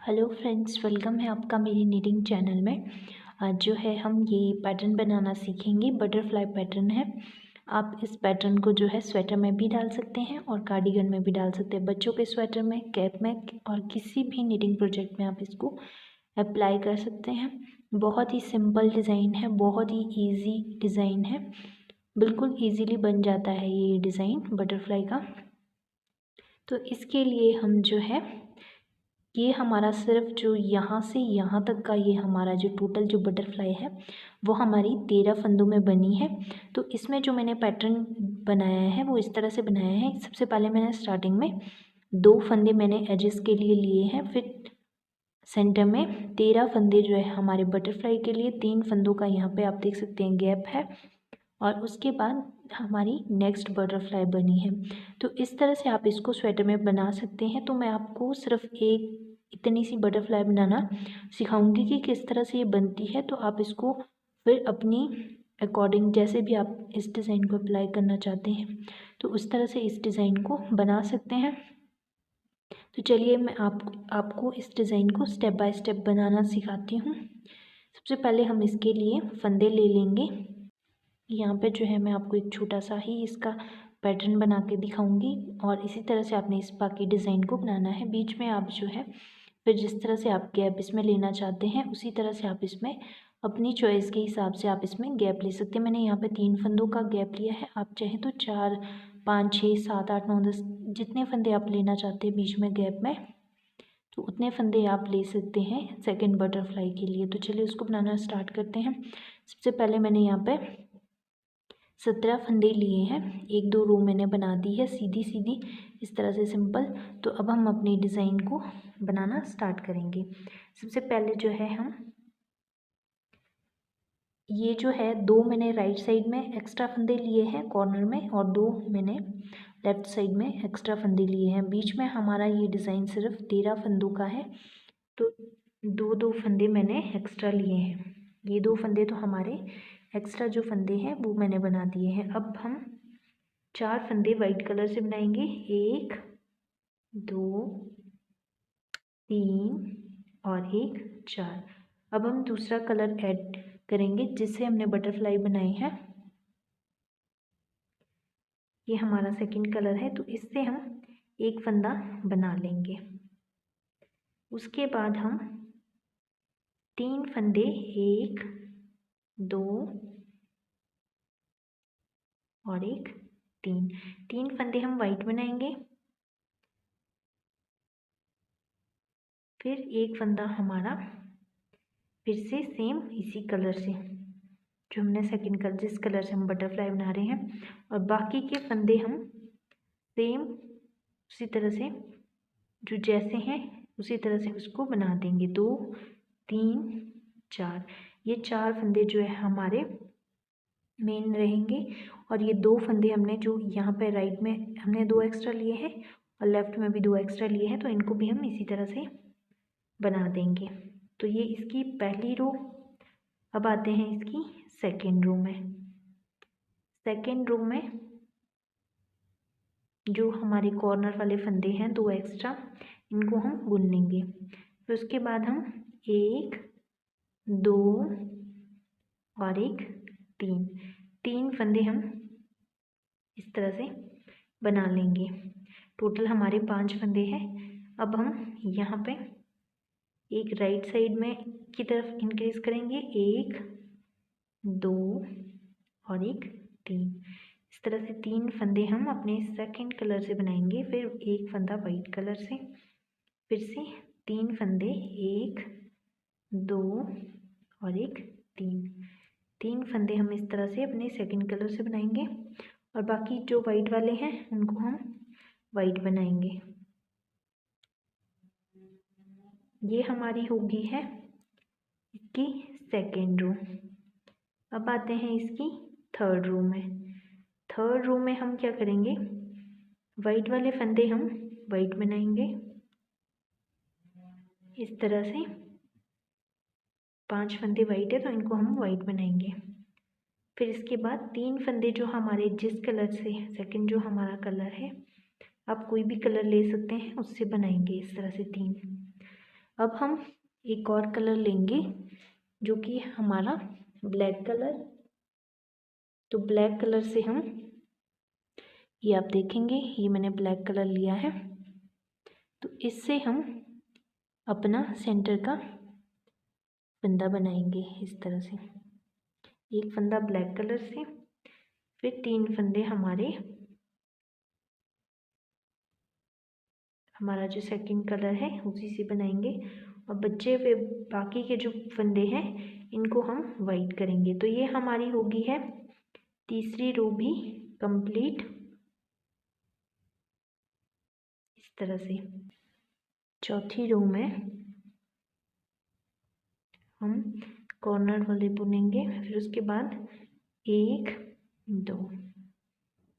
Hello friends, welcome है आपका मेरी नीटिंग चैनल में। आज जो है हम ये पैटर्न बनाना सीखेंगे। बटरफ्लाई पैटर्न है। आप इस पैटर्न को जो है स्वेटर में भी डाल सकते हैं और कार्डिगन में भी डाल सकते हैं। बच्चों के स्वेटर में, कैप में और किसी भी नीटिंग प्रोजेक्ट में आप इसको अप्लाई कर सकते हैं। बहुत ही सिंपल डिज़ाइन है, बहुत ही ईजी डिज़ाइन है। बिल्कुल ईजीली बन जाता है ये डिज़ाइन बटरफ्लाई का। तो इसके लिए हम जो है ये हमारा सिर्फ जो यहाँ से यहाँ तक का ये हमारा जो टोटल जो बटरफ्लाई है वो हमारी 13 फंदों में बनी है। तो इसमें जो मैंने पैटर्न बनाया है वो इस तरह से बनाया है। सबसे पहले मैंने स्टार्टिंग में 2 फंदे मैंने एजेस के लिए लिए हैं, फिर सेंटर में 13 फंदे जो है हमारे बटरफ्लाई के लिए। 3 फंदों का यहाँ पे आप देख सकते हैं गैप है और उसके बाद हमारी नेक्स्ट बटरफ्लाई बनी है। तो इस तरह से आप इसको स्वेटर में बना सकते हैं। तो मैं आपको सिर्फ एक इतनी सी बटरफ्लाई बनाना सिखाऊंगी कि किस तरह से ये बनती है। तो आप इसको फिर अपनी अकॉर्डिंग जैसे भी आप इस डिज़ाइन को अप्लाई करना चाहते हैं तो उस तरह से इस डिज़ाइन को बना सकते हैं। तो चलिए मैं आपको इस डिज़ाइन को स्टेप बाय स्टेप बनाना सिखाती हूँ। सबसे पहले हम इसके लिए फंदे ले लेंगे। यहाँ पे जो है मैं आपको एक छोटा सा ही इसका पैटर्न बना के दिखाऊंगी और इसी तरह से आपने इस बाकी डिज़ाइन को बनाना है। बीच में आप जो है फिर जिस तरह से आप गैप इसमें लेना चाहते हैं उसी तरह से आप इसमें अपनी चॉइस के हिसाब से आप इसमें गैप ले सकते हैं। मैंने यहाँ पे 3 फंदों का गैप लिया है। आप चाहें तो 4, 5, 6, 7, 8, 9, 10 जितने फंदे आप लेना चाहते हैं बीच में गैप में तो उतने फंदे आप ले सकते हैं सेकेंड बटरफ्लाई के लिए। तो चलिए उसको बनाना स्टार्ट करते हैं। सबसे पहले मैंने यहाँ पे 17 फंदे लिए हैं। 1-2 रो मैंने बना दी है सीधी सीधी इस तरह से सिंपल। तो अब हम अपनी डिज़ाइन को बनाना स्टार्ट करेंगे। सबसे पहले जो है हम ये जो है 2 मैंने राइट साइड में एक्स्ट्रा फंदे लिए हैं कॉर्नर में और 2 मैंने लेफ़्ट साइड में एक्स्ट्रा फंदे लिए हैं। बीच में हमारा ये डिज़ाइन सिर्फ 13 फंदों का है। तो 2-2 फंदे मैंने एक्स्ट्रा लिए हैं। ये 2 फंदे तो हमारे एक्स्ट्रा जो फंदे हैं वो मैंने बना दिए हैं। अब हम 4 फंदे वाइट कलर से बनाएंगे। 1, 2, 3 और 1, 4। अब हम दूसरा कलर ऐड करेंगे जिससे हमने बटरफ्लाई बनाई है। ये हमारा सेकंड कलर है तो इससे हम एक फंदा बना लेंगे। उसके बाद हम 3 फंदे 1, 2 और 1, 3 फंदे हम वाइट बनाएंगे। फिर एक फंदा हमारा फिर से सेम इसी कलर से जो हमने सेकंड कलर जिस कलर से हम बटरफ्लाई बना रहे हैं और बाकी के फंदे हम सेम उसी तरह से जो जैसे हैं उसी तरह से उसको बना देंगे। 2, 3, 4 ये 4 फंदे जो है हमारे मेन रहेंगे। और ये 2 फंदे हमने जो यहाँ पे राइट में हमने 2 एक्स्ट्रा लिए हैं और लेफ्ट में भी 2 एक्स्ट्रा लिए हैं तो इनको भी हम इसी तरह से बना देंगे। तो ये इसकी पहली रो। अब आते हैं इसकी सेकेंड रो में। सेकेंड रो में जो हमारे कॉर्नर वाले फंदे हैं 2 एक्स्ट्रा इनको हम बुन लेंगे। फिर उसके बाद हम 1, 2 और 1, 3 फंदे हम इस तरह से बना लेंगे। टोटल हमारे 5 फंदे हैं। अब हम यहाँ पे एक राइट साइड में की तरफ इंक्रीज करेंगे। 1, 2 और 1, 3 इस तरह से 3 फंदे हम अपने सेकंड कलर से बनाएंगे। फिर एक फंदा वाइट कलर से, फिर से 3 फंदे 1, 2 और 1, 3 फंदे हम इस तरह से अपने सेकंड कलर से बनाएंगे और बाकी जो वाइट वाले हैं उनको हम वाइट बनाएंगे। ये हमारी होगी है इसकी सेकेंड रो। अब आते हैं इसकी थर्ड रो में। थर्ड रो में हम क्या करेंगे, वाइट वाले फंदे हम वाइट बनाएंगे इस तरह से। 5 फंदे वाइट है तो इनको हम वाइट बनाएंगे। फिर इसके बाद 3 फंदे जो हमारे जिस कलर से सेकंड जो हमारा कलर है आप कोई भी कलर ले सकते हैं उससे बनाएंगे इस तरह से 3। अब हम एक और कलर लेंगे जो कि हमारा ब्लैक कलर। तो ब्लैक कलर से हम, ये आप देखेंगे ये मैंने ब्लैक कलर लिया है, तो इससे हम अपना सेंटर का फंदा बनाएंगे इस तरह से। एक फंदा ब्लैक कलर से, फिर 3 फंदे हमारा जो सेकंड कलर है उसी से बनाएंगे, और बचे हुए बाकी के जो फंदे हैं इनको हम वाइट करेंगे। तो ये हमारी होगी है तीसरी रो भी कंप्लीट इस तरह से। चौथी रो में हम कॉर्नर वाले बुनेंगे, फिर उसके बाद 1 2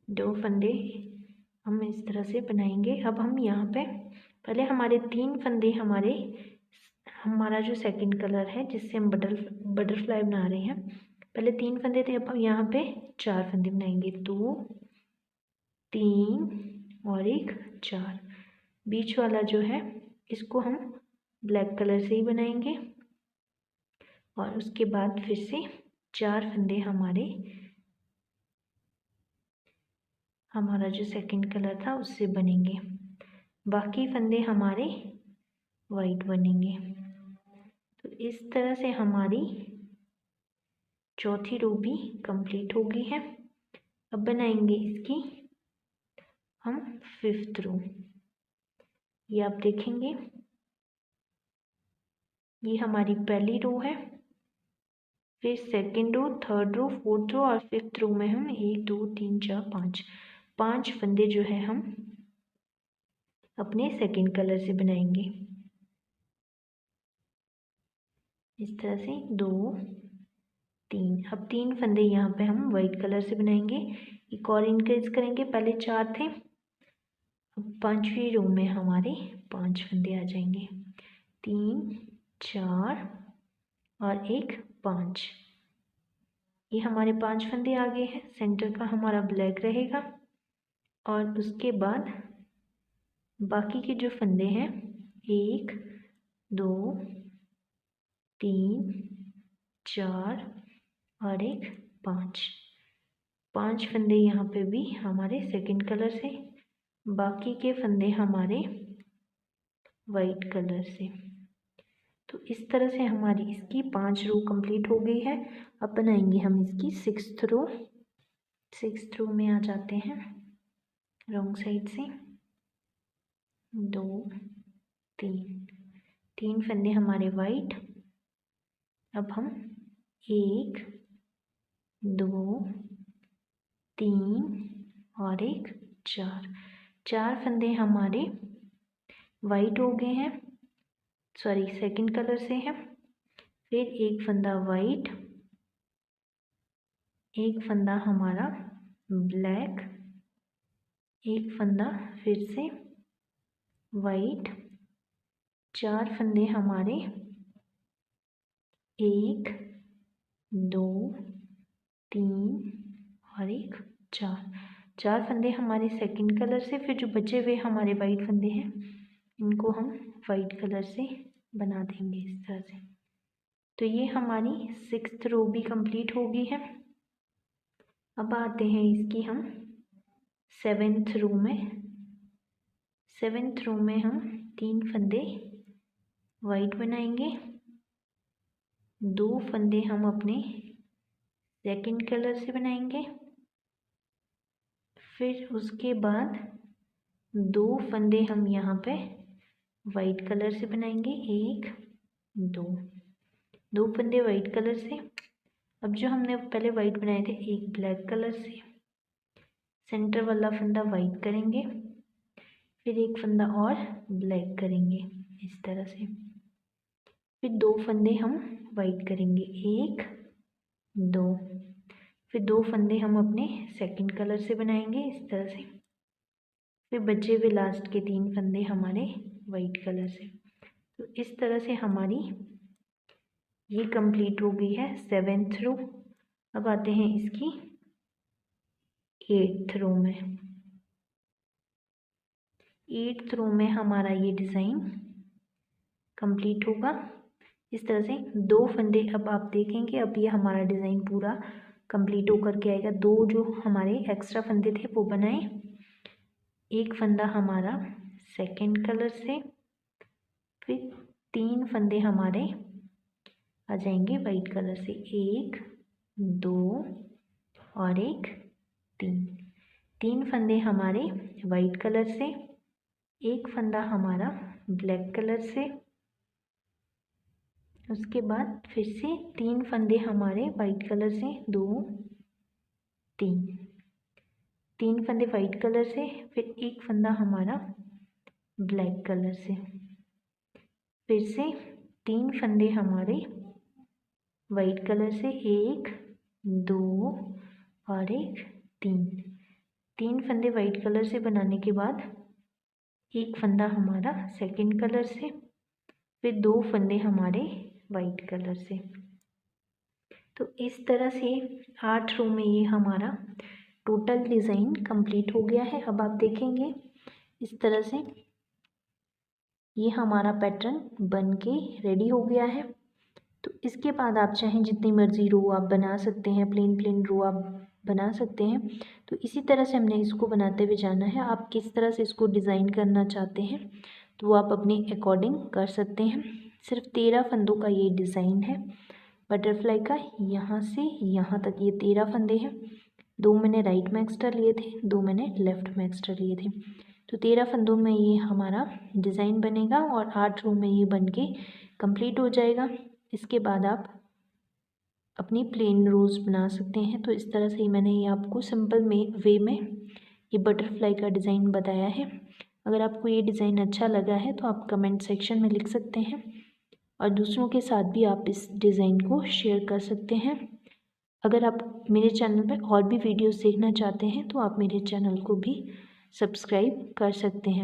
2 फंदे हम इस तरह से बनाएंगे। अब हम यहाँ पे पहले हमारे 3 फंदे हमारा जो सेकंड कलर है जिससे हम बटरफ्लाई बना रहे हैं, पहले 3 फंदे थे, अब हम यहाँ पे 4 फंदे बनाएंगे। 2 3 और 1 4। बीच वाला जो है इसको हम ब्लैक कलर से ही बनाएंगे, और उसके बाद फिर से 4 फंदे हमारा जो सेकंड कलर था उससे बनेंगे। बाकी फंदे हमारे वाइट बनेंगे। तो इस तरह से हमारी चौथी रो भी कंप्लीट हो गई है। अब बनाएंगे इसकी हम 5th रो। ये आप देखेंगे ये हमारी पहली रो है, फिर second row, third row, fourth row और 5th रो में हम 1 2 3 4 5 फंदे जो है हम अपने सेकंड कलर से बनाएंगे इस तरह से। 2 3, अब 3 फंदे यहाँ पे हम वाइट कलर से बनाएंगे। एक और इंक्रीज करेंगे, पहले 4 थे, अब 5वीं रो में हमारे 5 फंदे आ जाएंगे। 3 4 और 1 5। ये हमारे 5 फंदे आ गए हैं। सेंटर का हमारा ब्लैक रहेगा, और उसके बाद बाकी के जो फंदे हैं 1 2 3 4 और 1 5 फंदे यहाँ पे भी हमारे सेकंड कलर से, बाकी के फंदे हमारे वाइट कलर से। तो इस तरह से हमारी इसकी 5 रो कंप्लीट हो गई है। अब बनाएंगे हम इसकी 6th रो। 6th रो में आ जाते हैं रॉन्ग साइड से। 2 3 फंदे हमारे वाइट। अब हम 1 2 3 और 1 4 फंदे हमारे वाइट हो गए हैं, सॉरी सेकंड कलर से है। फिर एक फंदा वाइट, एक फंदा हमारा ब्लैक, एक फंदा फिर से वाइट, 4 फंदे हमारे 1 2 3 और 1 4 फंदे हमारे सेकंड कलर से। फिर जो बचे हुए हमारे वाइट फंदे हैं इनको हम वाइट कलर से बना देंगे इस तरह से। तो ये हमारी 6th रो भी कंप्लीट हो गई है। अब आते हैं इसकी हम 7th रो में। 7th रो में हम 3 फंदे वाइट बनाएंगे, 2 फंदे हम अपने सेकंड कलर से बनाएंगे, फिर उसके बाद 2 फंदे हम यहाँ पे वाइट कलर से बनाएंगे, 1 2 फंदे वाइट कलर से। अब जो हमने पहले वाइट बनाए थे एक ब्लैक कलर से, सेंटर वाला फंदा वाइट करेंगे, फिर एक फंदा और ब्लैक करेंगे इस तरह से। फिर 2 फंदे हम वाइट करेंगे, 1 2, फिर 2 फंदे हम अपने सेकंड कलर से बनाएंगे इस तरह से। फिर बचे हुए लास्ट के 3 फंदे हमारे वाइट कलर से। तो इस तरह से हमारी ये कंप्लीट हो गई है 7th रो। अब आते हैं इसकी 8th रो में। 8th रो में हमारा ये डिज़ाइन कंप्लीट होगा। इस तरह से 2 फंदे अब आप देखेंगे, अब ये हमारा डिज़ाइन पूरा कंप्लीट होकर के आएगा। 2 जो हमारे एक्स्ट्रा फंदे थे वो बनाए, एक फंदा हमारा सेकंड कलर से, फिर 3 फंदे हमारे आ जाएंगे वाइट कलर से, 1 2 और 1 3 फंदे हमारे वाइट कलर से, एक फंदा हमारा ब्लैक कलर से, उसके बाद फिर से 3 फंदे हमारे वाइट कलर से, 2 3 फंदे वाइट कलर से, फिर एक फंदा हमारा ब्लैक कलर से, फिर से 3 फंदे हमारे वाइट कलर से, 1 2 और 1 3 फंदे वाइट कलर से बनाने के बाद एक फंदा हमारा सेकंड कलर से, फिर 2 फंदे हमारे वाइट कलर से। तो इस तरह से 8 रो में ये हमारा टोटल डिज़ाइन कंप्लीट हो गया है। अब आप देखेंगे इस तरह से ये हमारा पैटर्न बन के रेडी हो गया है। तो इसके बाद आप चाहें जितनी मर्ज़ी रो आप बना सकते हैं, प्लेन रो आप बना सकते हैं। तो इसी तरह से हमने इसको बनाते हुए जाना है। आप किस तरह से इसको डिज़ाइन करना चाहते हैं तो वो आप अपने अकॉर्डिंग कर सकते हैं। सिर्फ 13 फंदों का ये डिज़ाइन है बटरफ्लाई का, यहाँ से यहाँ तक ये 13 फंदे हैं। 2 मैंने राइट में एक्स्ट्रा लिए थे, 2 मैंने लेफ़्ट में एक्स्ट्रा लिए थे। तो 13 फंदों में ये हमारा डिज़ाइन बनेगा और 8 रो में ये बन के कम्प्लीट हो जाएगा। इसके बाद आप अपनी प्लेन रोज़ बना सकते हैं। तो इस तरह से मैंने ये आपको सिंपल वे में ये बटरफ्लाई का डिज़ाइन बताया है। अगर आपको ये डिज़ाइन अच्छा लगा है तो आप कमेंट सेक्शन में लिख सकते हैं और दूसरों के साथ भी आप इस डिज़ाइन को शेयर कर सकते हैं। अगर आप मेरे चैनल पर और भी वीडियोस देखना चाहते हैं तो आप मेरे चैनल को भी सब्सक्राइब कर सकते हैं।